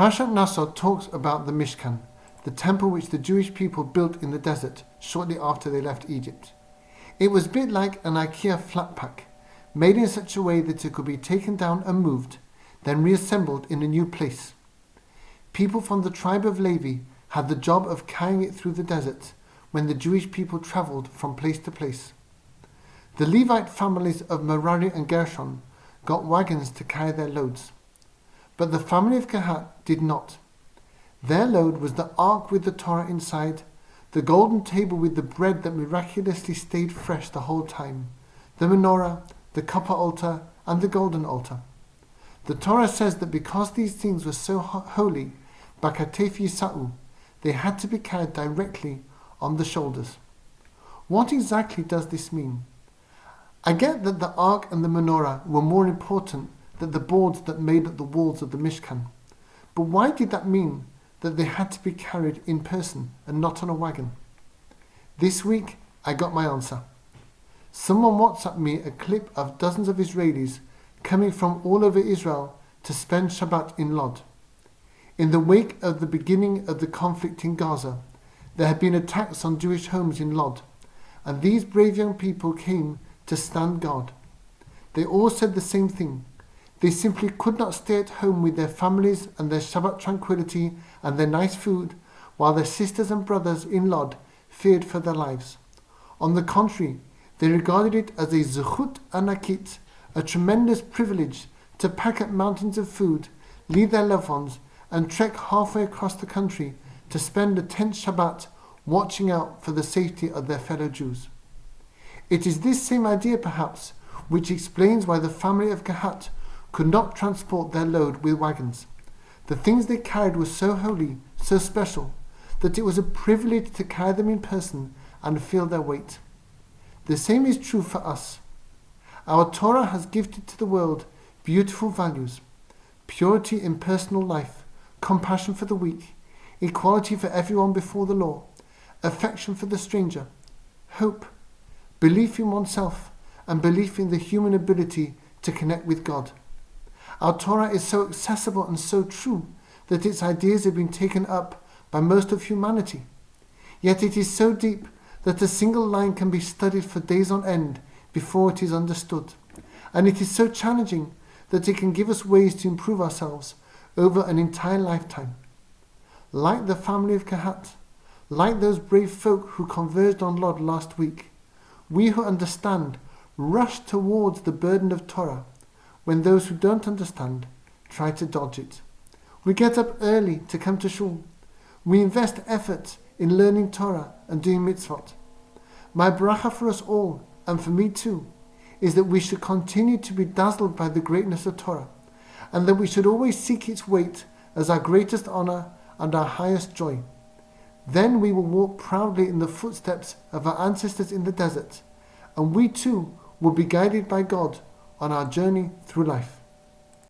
Parshat Naso talks about the Mishkan, the temple which the Jewish people built in the desert shortly after they left Egypt. It was a bit like an IKEA flat pack, made in such a way that it could be taken down and moved, then reassembled in a new place. People from the tribe of Levi had the job of carrying it through the desert when the Jewish people travelled from place to place. The Levite families of Merari and Gershon got wagons to carry their loads, but the family of Kehat did not. Their load was the ark with the Torah inside, the golden table with the bread that miraculously stayed fresh the whole time, the menorah, the copper altar, and the golden altar. The Torah says that because these things were so holy, Bakatef Yisa'u, they had to be carried directly on the shoulders. What exactly does this mean? I get that the ark and the menorah were more important than the boards that made up the walls of the Mishkan. But why did that mean that they had to be carried in person and not on a wagon? This week, I got my answer. Someone WhatsApped me a clip of dozens of Israelis coming from all over Israel to spend Shabbat in Lod. In the wake of the beginning of the conflict in Gaza, there had been attacks on Jewish homes in Lod, and these brave young people came to stand guard. They all said the same thing. They simply could not stay at home with their families and their Shabbat tranquility and their nice food, while their sisters and brothers in Lod feared for their lives. On the contrary, they regarded it as a zechut anakit, a tremendous privilege to pack up mountains of food, leave their loved ones, and trek halfway across the country to spend a 10th Shabbat watching out for the safety of their fellow Jews. It is this same idea, perhaps, which explains why the family of Kehat could not transport their load with wagons. The things they carried were so holy, so special, that it was a privilege to carry them in person and feel their weight. The same is true for us. Our Torah has gifted to the world beautiful values: purity in personal life, compassion for the weak, equality for everyone before the law, affection for the stranger, hope, belief in oneself, and belief in the human ability to connect with God. Our Torah is so accessible and so true that its ideas have been taken up by most of humanity. Yet it is so deep that a single line can be studied for days on end before it is understood. And it is so challenging that it can give us ways to improve ourselves over an entire lifetime. Like the family of Kehat, like those brave folk who converged on Lod last week, we who understand rush towards the burden of Torah when those who don't understand try to dodge it. We get up early to come to shul. We invest effort in learning Torah and doing mitzvot. My bracha for us all, and for me too, is that we should continue to be dazzled by the greatness of Torah, and that we should always seek its weight as our greatest honor and our highest joy. Then we will walk proudly in the footsteps of our ancestors in the desert, and we too will be guided by God on our journey through life.